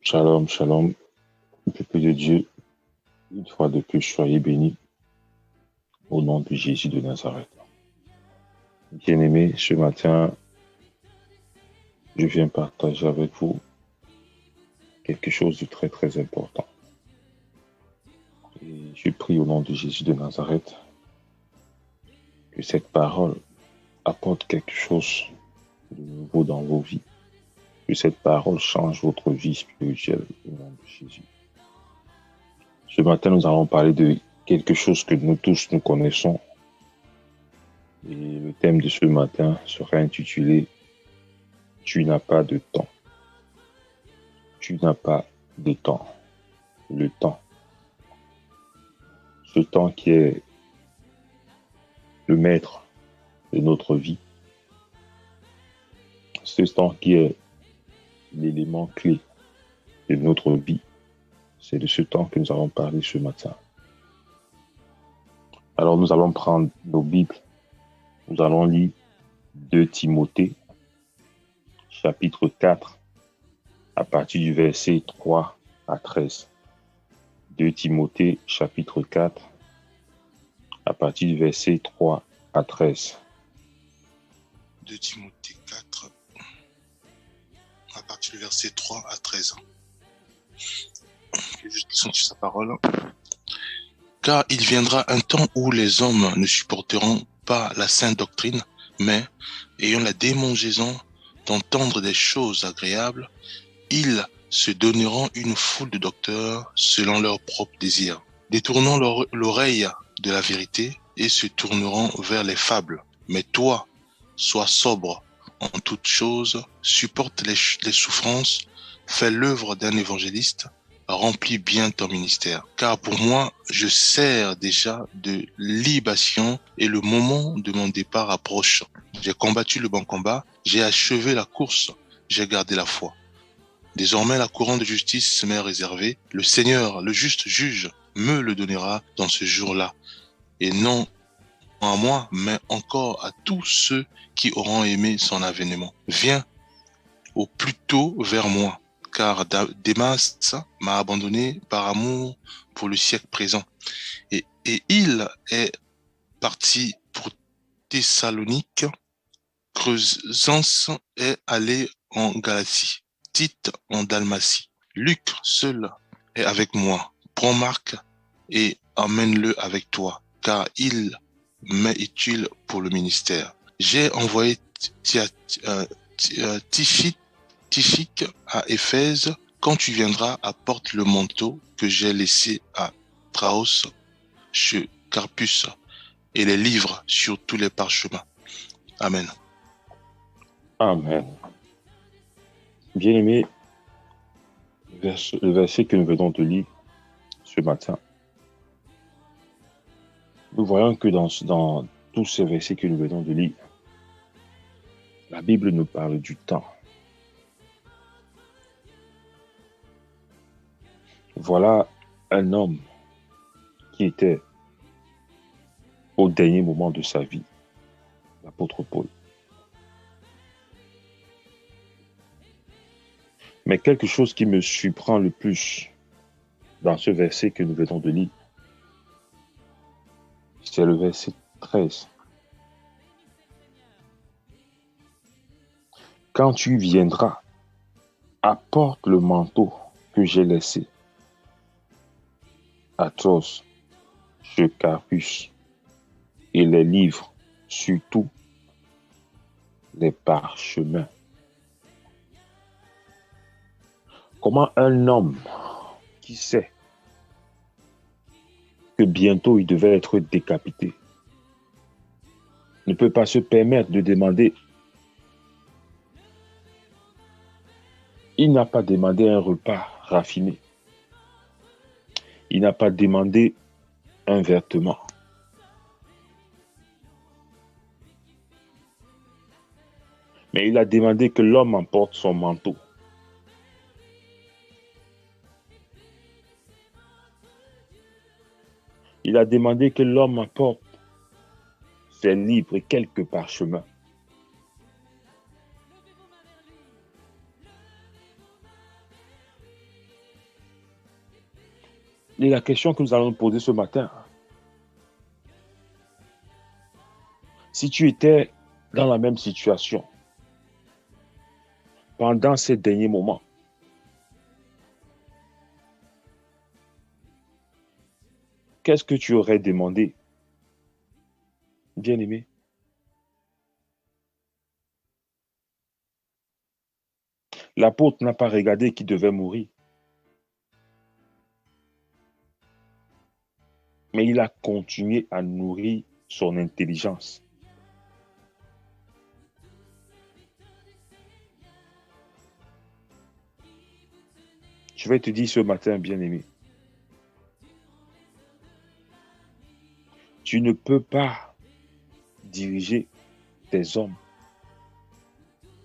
Shalom, shalom, peuple de Dieu, une fois de plus, soyez bénis au nom de Jésus de Nazareth. Bien-aimés, ce matin, je viens partager avec vous quelque chose de très très important. Et je prie au nom de Jésus de Nazareth que cette parole apporte quelque chose de nouveau dans vos vies, que cette parole change votre vie spirituelle au nom de Jésus. Ce matin, nous allons parler de quelque chose que nous tous nous connaissons. Et le thème de ce matin sera intitulé « Tu n'as pas de temps ». Tu n'as pas de temps. Le temps. Ce temps qui est le maître de notre vie. Ce temps qui est l'élément clé de notre vie. C'est de ce temps que nous allons parler ce matin. Alors nous allons prendre nos Bibles. Nous allons lire 2 Timothée, chapitre 4, à partir du verset 3 à 13. 2 Timothée, chapitre 4, à partir du verset 3 à 13. 2 Timothée 4, à partir du verset 3 à 13. Je vais juste lire sur sa parole. Car il viendra un temps où les hommes ne supporteront pas la sainte doctrine, mais, ayant la démangeaison d'entendre des choses agréables, ils se donneront une foule de docteurs selon leurs propres désirs, détournant l'oreille de la vérité et se tourneront vers les fables. Mais toi, sois sobre en toutes choses, supporte les souffrances, fais l'œuvre d'un évangéliste, remplis bien ton ministère. Car pour moi, je sers déjà de libation et le moment de mon départ approche. J'ai combattu le bon combat, j'ai achevé la course, j'ai gardé la foi. Désormais, la couronne de justice m'est réservée. Le Seigneur, le juste juge, me le donnera dans ce jour-là. Et non à moi, mais encore à tous ceux qui auront aimé son avènement. Viens au plus tôt vers moi, car Démas m'a abandonné par amour pour le siècle présent. Et il est parti pour Thessalonique, Crescens est allé en Galatie, Tite en Dalmatie. Luc seul est avec moi. Prends Marc et emmène-le avec toi, car il m'est utile pour le ministère. J'ai envoyé Tychique à Éphèse. Quand tu viendras, apporte le manteau que j'ai laissé à Traos chez Carpus et les livres sur tous les parchemins. Amen. Amen. Bien-aimés, le verset que nous venons de lire ce matin, nous voyons que dans tous ces versets que nous venons de lire, la Bible nous parle du temps. Voilà un homme qui était au dernier moment de sa vie, l'apôtre Paul. Mais quelque chose qui me surprend le plus dans ce verset que nous venons de lire, c'est le verset 13. Quand tu viendras, apporte le manteau que j'ai laissé à Tros, chez Carpus, et les livres, surtout les parchemins. Comment un homme qui sait que bientôt il devait être décapité ne peut pas se permettre de demander. Il n'a pas demandé un repas raffiné. Il n'a pas demandé un vêtement. Mais il a demandé que l'homme emporte son manteau. Il a demandé que l'homme apporte ses livres et quelques parchemins. Et la question que nous allons nous poser ce matin, si tu étais dans la même situation pendant ces derniers moments, qu'est-ce que tu aurais demandé, bien-aimé? L'apôtre n'a pas regardé qui devait mourir, mais il a continué à nourrir son intelligence. Je vais te dire ce matin, bien-aimé, tu ne peux pas diriger tes hommes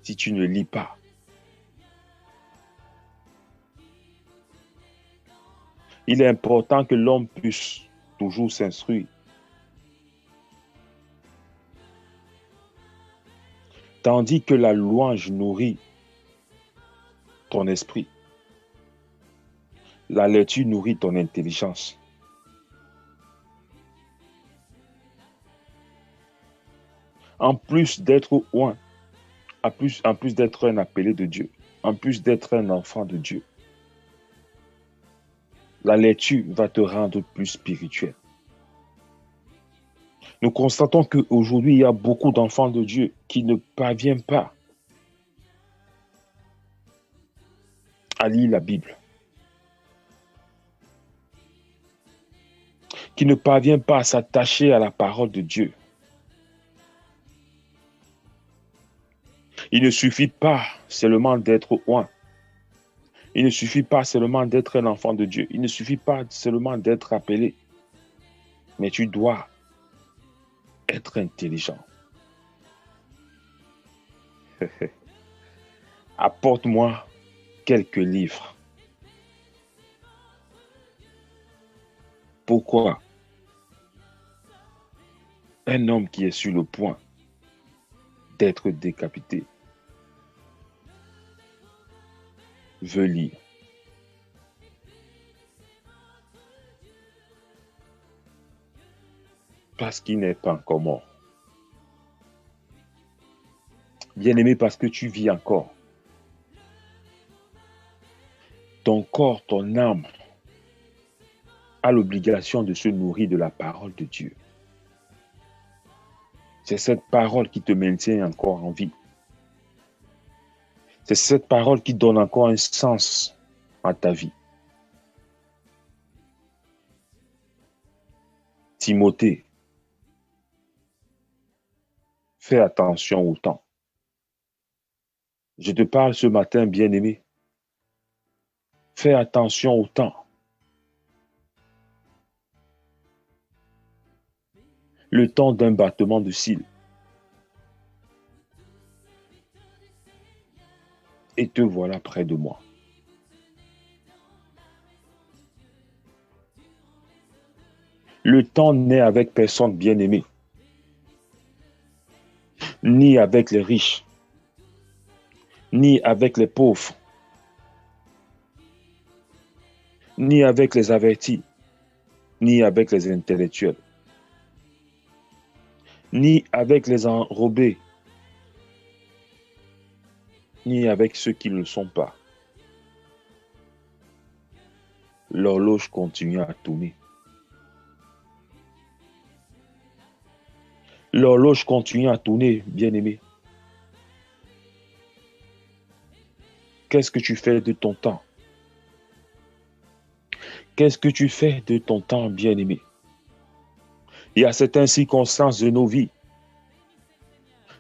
si tu ne lis pas. Il est important que l'homme puisse toujours s'instruire. Tandis que la louange nourrit ton esprit. La lecture nourrit ton intelligence. En plus d'être oint, en plus d'être un appelé de Dieu, en plus d'être un enfant de Dieu, la lecture va te rendre plus spirituel. Nous constatons qu'aujourd'hui, il y a beaucoup d'enfants de Dieu qui ne parviennent pas à lire la Bible, qui ne parviennent pas à s'attacher à la parole de Dieu. Il ne suffit pas seulement d'être oint. Il ne suffit pas seulement d'être un enfant de Dieu. Il ne suffit pas seulement d'être appelé. Mais tu dois être intelligent. Apporte-moi quelques livres. Pourquoi? Un homme qui est sur le point d'être décapité veut lire. Parce qu'il n'est pas encore mort. Bien-aimé, parce que tu vis encore. Ton corps, ton âme a l'obligation de se nourrir de la parole de Dieu. C'est cette parole qui te maintient encore en vie. C'est cette parole qui donne encore un sens à ta vie. Timothée, fais attention au temps. Je te parle ce matin, bien-aimé. Fais attention au temps. Le temps d'un battement de cils. Et te voilà près de moi. Le temps n'est avec personne, bien-aimé, ni avec les riches, ni avec les pauvres, ni avec les avertis, ni avec les intellectuels, ni avec les enrobés, ni avec ceux qui ne le sont pas. L'horloge continue à tourner. L'horloge continue à tourner, bien-aimé. Qu'est-ce que tu fais de ton temps? Qu'est-ce que tu fais de ton temps, bien-aimé? Il y a certaines circonstances de nos vies.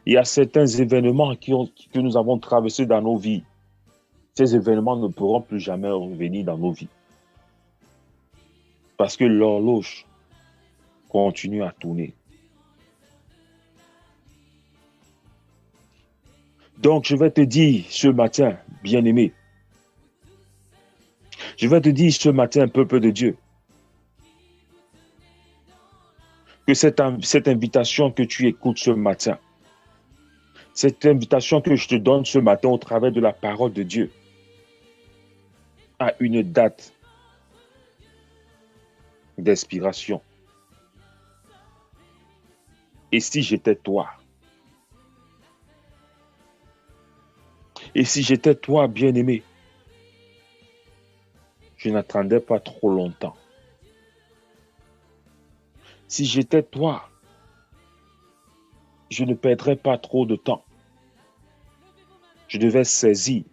Il y a certains événements que nous avons traversés dans nos vies. Ces événements ne pourront plus jamais revenir dans nos vies. Parce que l'horloge continue à tourner. Donc, je vais te dire ce matin, bien-aimé, je vais te dire ce matin, peuple de Dieu, que cette invitation que tu écoutes ce matin, cette invitation que je te donne ce matin au travers de la parole de Dieu, a une date. d'inspiration. Et si j'étais toi? Et si j'étais toi, bien-aimé? Je n'attendais pas trop longtemps. Si j'étais toi, je ne perdrais pas trop de temps. Je devais saisir.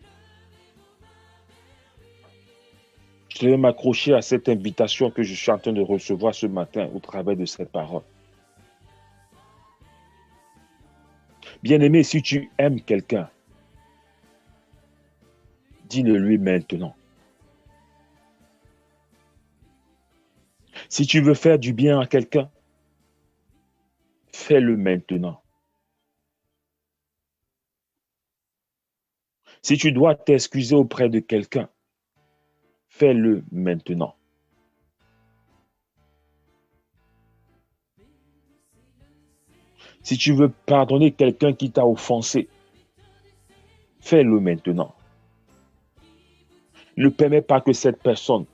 Je devais m'accrocher à cette invitation que je suis en train de recevoir ce matin au travers de cette parole. Bien-aimé, si tu aimes quelqu'un, dis-le lui maintenant. Si tu veux faire du bien à quelqu'un, fais-le maintenant. Si tu dois t'excuser auprès de quelqu'un, fais-le maintenant. Si tu veux pardonner quelqu'un qui t'a offensé, fais-le maintenant. Ne permets pas que cette personne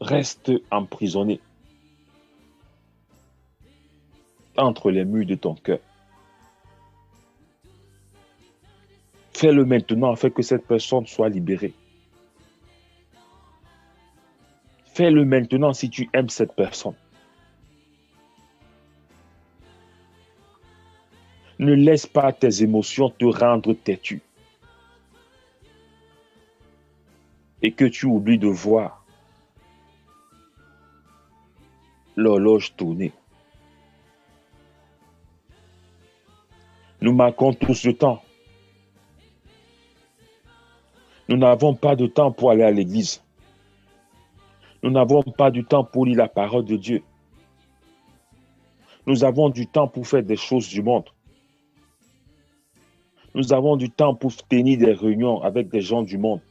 reste emprisonnée entre les murs de ton cœur. Fais-le maintenant afin que cette personne soit libérée. Fais-le maintenant si tu aimes cette personne. Ne laisse pas tes émotions te rendre têtu. Et que tu oublies de voir l'horloge tourner. Nous marquons tous le temps. Nous n'avons pas de temps pour aller à l'église. Nous n'avons pas du temps pour lire la parole de Dieu. Nous avons du temps pour faire des choses du monde. Nous avons du temps pour tenir des réunions avec des gens du monde.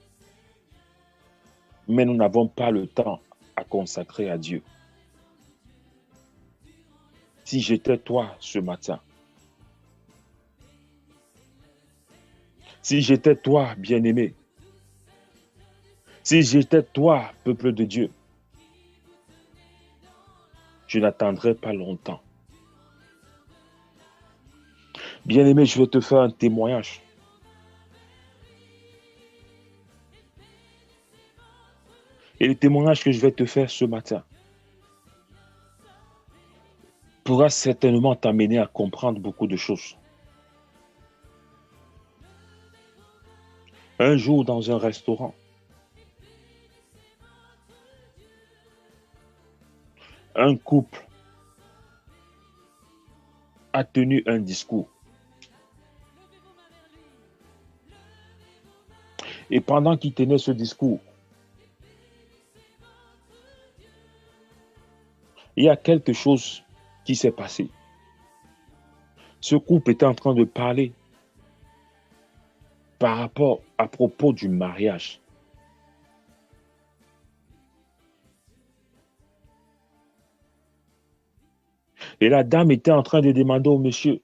Mais nous n'avons pas le temps à consacrer à Dieu. Si j'étais toi ce matin, si j'étais toi, bien-aimé, si j'étais toi, peuple de Dieu, je n'attendrai pas longtemps. Bien-aimé, je vais te faire un témoignage. Et le témoignage que je vais te faire ce matin pourra certainement t'amener à comprendre beaucoup de choses. Un jour, dans un restaurant, un couple a tenu un discours. Et pendant qu'il tenait ce discours, il y a quelque chose qui s'est passé. Ce couple était en train de parler par rapport à propos du mariage. Et la dame était en train de demander au monsieur,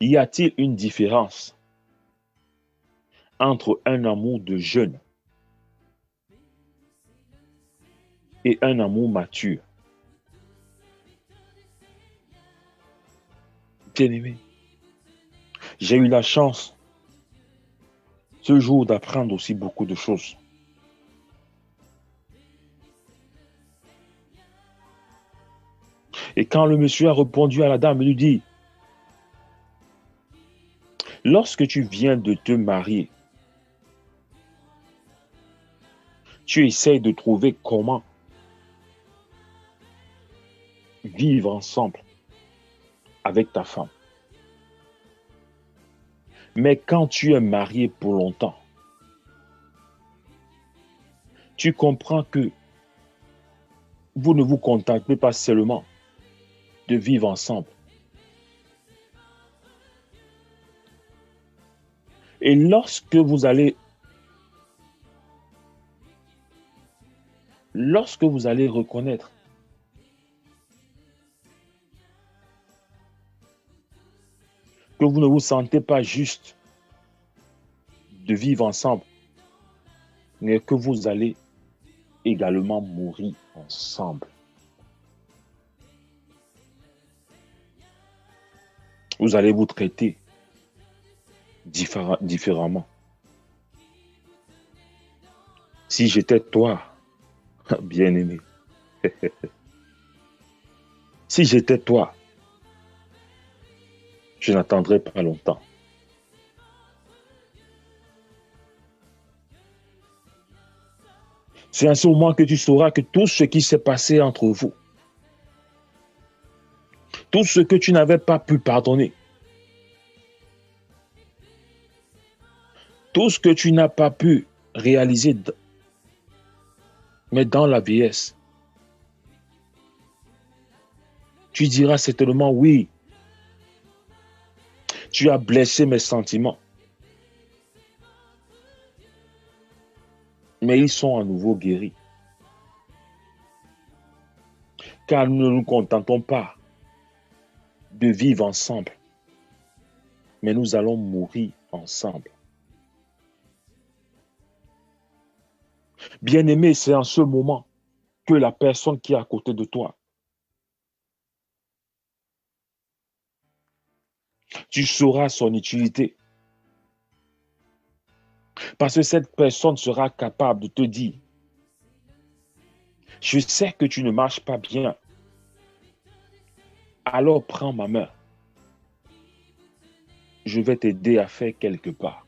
y a-t-il une différence entre un amour de jeune et un amour mature? Bien-aimé, j'ai eu la chance ce jour d'apprendre aussi beaucoup de choses. Et quand le monsieur a répondu à la dame, il lui dit, lorsque tu viens de te marier, tu essaies de trouver comment vivre ensemble avec ta femme. Mais quand tu es marié pour longtemps, tu comprends que vous ne vous contentez pas seulement de vivre ensemble. Et lorsque vous allez reconnaître que vous ne vous sentez pas juste de vivre ensemble, mais que vous allez également mourir ensemble. Vous allez vous traiter différemment. Si j'étais toi, bien-aimé, si j'étais toi, je n'attendrais pas longtemps. C'est à ce moment que tu sauras que tout ce qui s'est passé entre vous, tout ce que tu n'avais pas pu pardonner, tout ce que tu n'as pas pu réaliser, mais dans la vieillesse, tu diras certainement oui, tu as blessé mes sentiments, mais ils sont à nouveau guéris. Car nous ne nous contentons pas de vivre ensemble, mais nous allons mourir ensemble. Bien-aimé, c'est en ce moment que la personne qui est à côté de toi, tu sauras son utilité. Parce que cette personne sera capable de te dire, je sais que tu ne marches pas bien, alors prends ma main. Je vais t'aider à faire quelque part.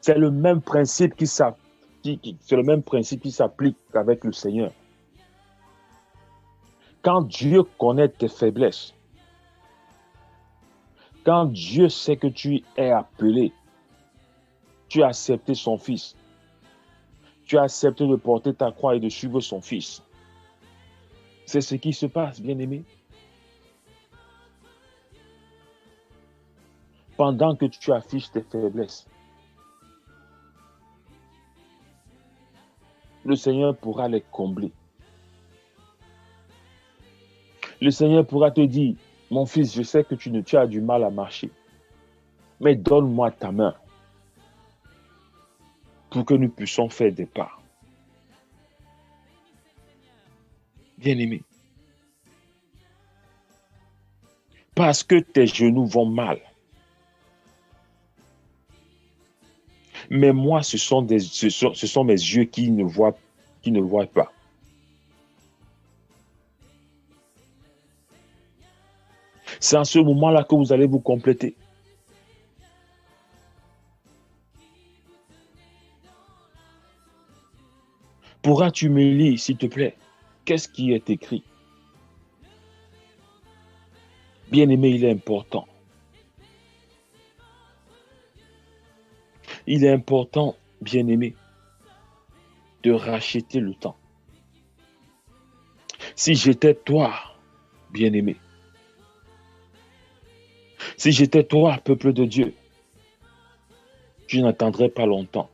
C'est le même principe qui s'applique avec le Seigneur. Quand Dieu connaît tes faiblesses, quand Dieu sait que tu es appelé, tu as accepté son Fils, tu as accepté de porter ta croix et de suivre son Fils. C'est ce qui se passe, bien-aimé. Pendant que tu affiches tes faiblesses, le Seigneur pourra les combler. Le Seigneur pourra te dire, mon fils, je sais que tu as du mal à marcher, mais donne-moi ta main pour que nous puissions faire des pas. Bien-aimé, parce que tes genoux vont mal, mais moi, ce sont mes yeux qui ne voient pas. C'est en ce moment-là que vous allez vous compléter. Pourras-tu me lire, s'il te plaît, qu'est-ce qui est écrit? Bien-aimé, il est important. Il est important, bien-aimé, de racheter le temps. Si j'étais toi, bien-aimé, si j'étais toi, peuple de Dieu, je n'attendrais pas longtemps.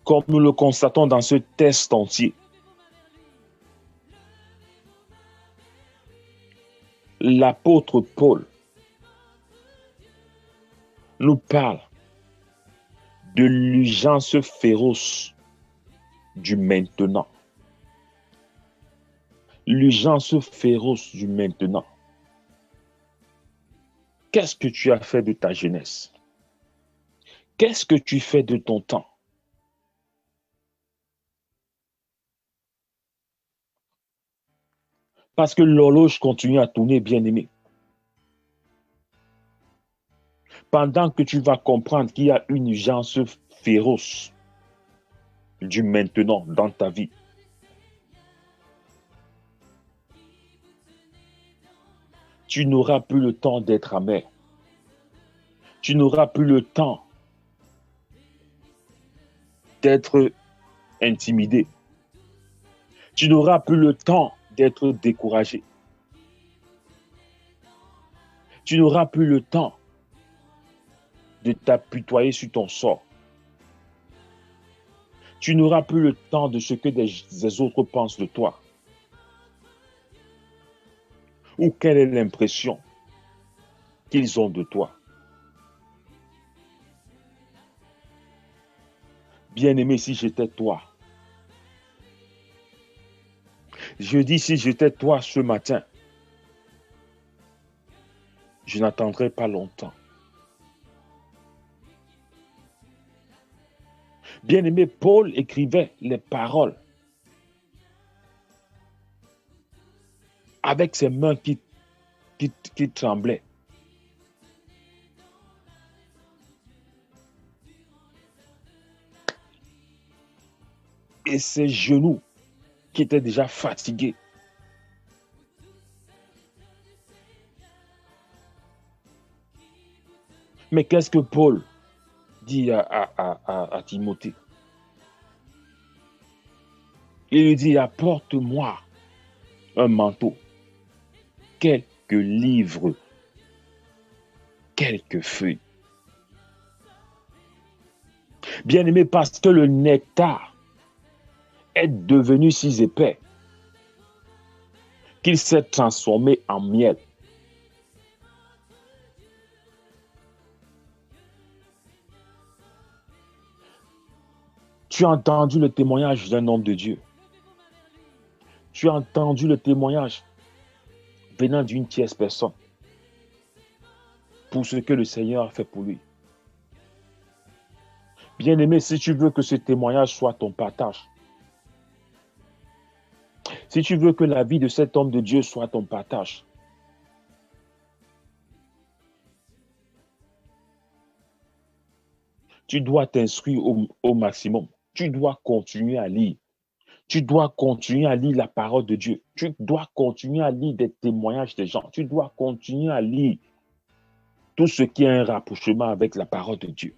Comme nous le constatons dans ce test entier, l'apôtre Paul nous parle de l'urgence féroce du maintenant. L'urgence féroce du maintenant. Qu'est-ce que tu as fait de ta jeunesse? Qu'est-ce que tu fais de ton temps? Parce que l'horloge continue à tourner, bien-aimé. Pendant que tu vas comprendre qu'il y a une urgence féroce du maintenant dans ta vie, tu n'auras plus le temps d'être amer. Tu n'auras plus le temps d'être intimidé. Tu n'auras plus le temps d'être découragé. Tu n'auras plus le temps de t'apitoyer sur ton sort. Tu n'auras plus le temps de ce que des autres pensent de toi. Ou quelle est l'impression qu'ils ont de toi. Bien-aimé, si j'étais toi, je dis si j'étais toi ce matin, je n'attendrai pas longtemps. Bien-aimé, Paul écrivait les paroles avec ses mains qui tremblaient. Et ses genoux qui étaient déjà fatigués. Mais qu'est-ce que Paul dit à Timothée? Il lui dit, apporte-moi un manteau, quelques livres, quelques feuilles. Bien-aimé, parce que le nectar est devenu si épais qu'il s'est transformé en miel. Tu as entendu le témoignage d'un homme de Dieu. Tu as entendu le témoignage venant d'une tierce personne pour ce que le Seigneur a fait pour lui. Bien-aimé, si tu veux que ce témoignage soit ton partage, si tu veux que la vie de cet homme de Dieu soit ton partage, tu dois t'instruire au maximum. Tu dois continuer à lire. Tu dois continuer à lire la parole de Dieu. Tu dois continuer à lire des témoignages des gens. Tu dois continuer à lire tout ce qui a un rapprochement avec la parole de Dieu.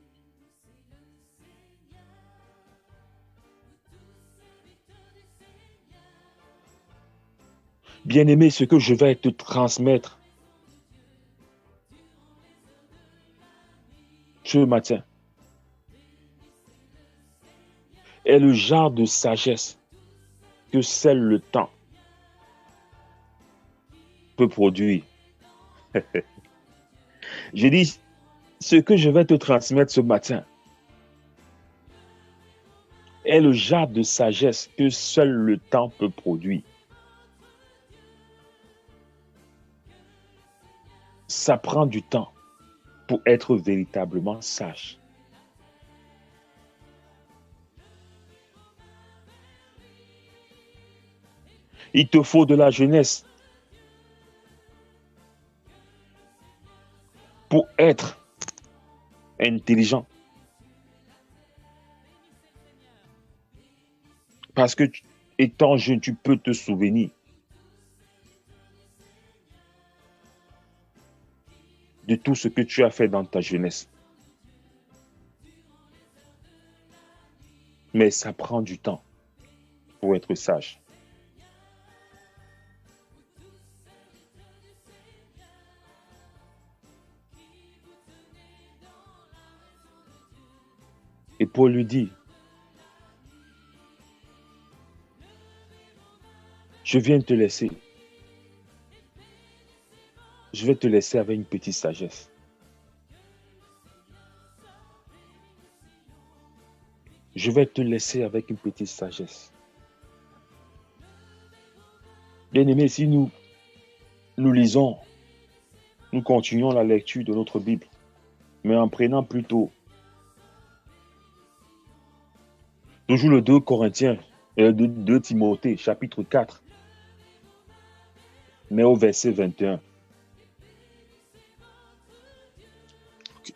Bien-aimé, ce que je vais te transmettre ce matin est le genre de sagesse que seul le temps peut produire. Je dis, ce que je vais te transmettre ce matin est le genre de sagesse que seul le temps peut produire. Ça prend du temps pour être véritablement sage. Il te faut de la jeunesse pour être intelligent. Parce que étant jeune, tu peux te souvenir de tout ce que tu as fait dans ta jeunesse. Mais ça prend du temps pour être sage. Et Paul lui dit, je viens te laisser. Je vais te laisser avec une petite sagesse. Je vais te laisser avec une petite sagesse. Bien-aimés, si nous lisons, nous continuons la lecture de notre Bible, mais en prenant plutôt toujours le 2 Corinthiens, 2 Timothée, chapitre 4, mais au verset 21. Okay,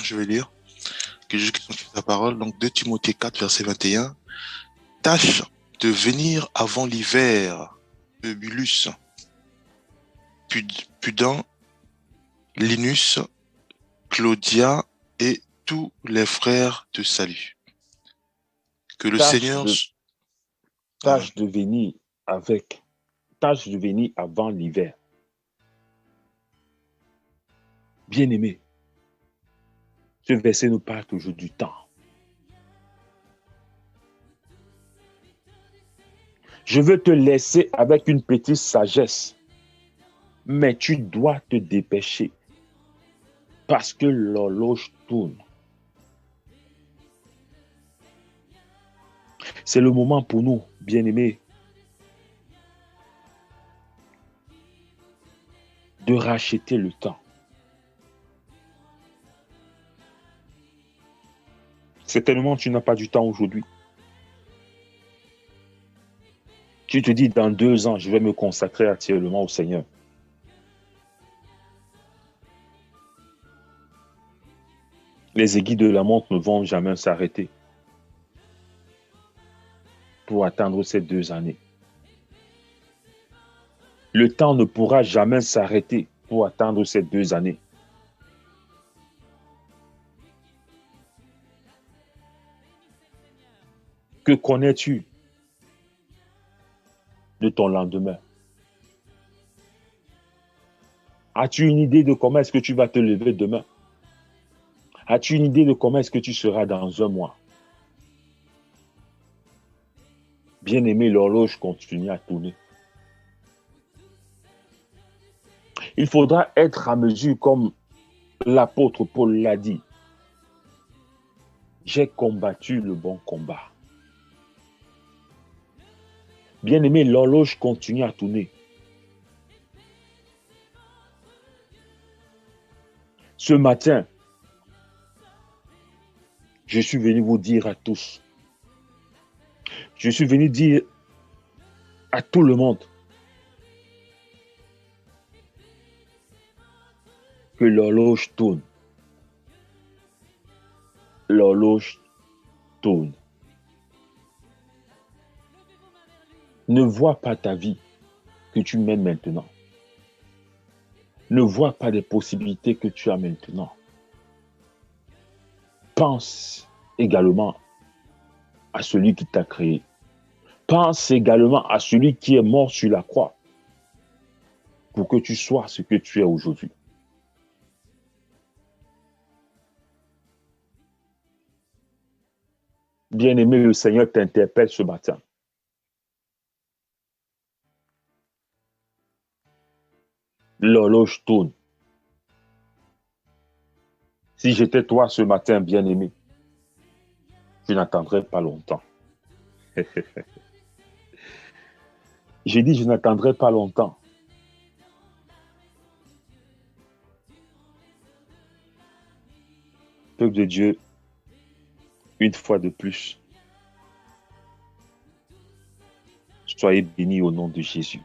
je vais lire. Que je continue ta parole. Donc 2 Timothée 4, verset 21. Tâche de venir avant l'hiver, Eubulus, Pudent, Linus, Claudia et tous les frères te saluent. Que le Seigneur... Tâche de venir avant l'hiver. Bien-aimé, ce verset nous parle toujours du temps. Je veux te laisser avec une petite sagesse, mais tu dois te dépêcher parce que l'horloge tourne. C'est le moment pour nous, bien-aimés, de racheter le temps. Certainement, tu n'as pas du temps aujourd'hui. Tu te dis, dans 2 ans, je vais me consacrer entièrement au Seigneur. Les aiguilles de la montre ne vont jamais s'arrêter pour atteindre ces 2 années. Le temps ne pourra jamais s'arrêter pour atteindre ces 2 années. Que connais-tu de ton lendemain? As-tu une idée de comment est-ce que tu vas te lever demain? As-tu une idée de comment est-ce que tu seras dans 1 mois? Bien-aimé, l'horloge continue à tourner. Il faudra être à mesure, comme l'apôtre Paul l'a dit. J'ai combattu le bon combat. Bien-aimé, l'horloge continue à tourner. Ce matin, je suis venu vous dire à tous, je suis venu dire à tout le monde que l'horloge tourne. L'horloge tourne. Ne vois pas ta vie que tu mènes maintenant. Ne vois pas les possibilités que tu as maintenant. Pense également à celui qui t'a créé. Pense également à celui qui est mort sur la croix pour que tu sois ce que tu es aujourd'hui. Bien-aimé, le Seigneur t'interpelle ce matin. L'horloge tourne. Si j'étais toi ce matin, bien-aimé, je n'attendrai pas longtemps. J'ai dit, je n'attendrai pas longtemps. Peuple de Dieu, une fois de plus, soyez bénis au nom de Jésus.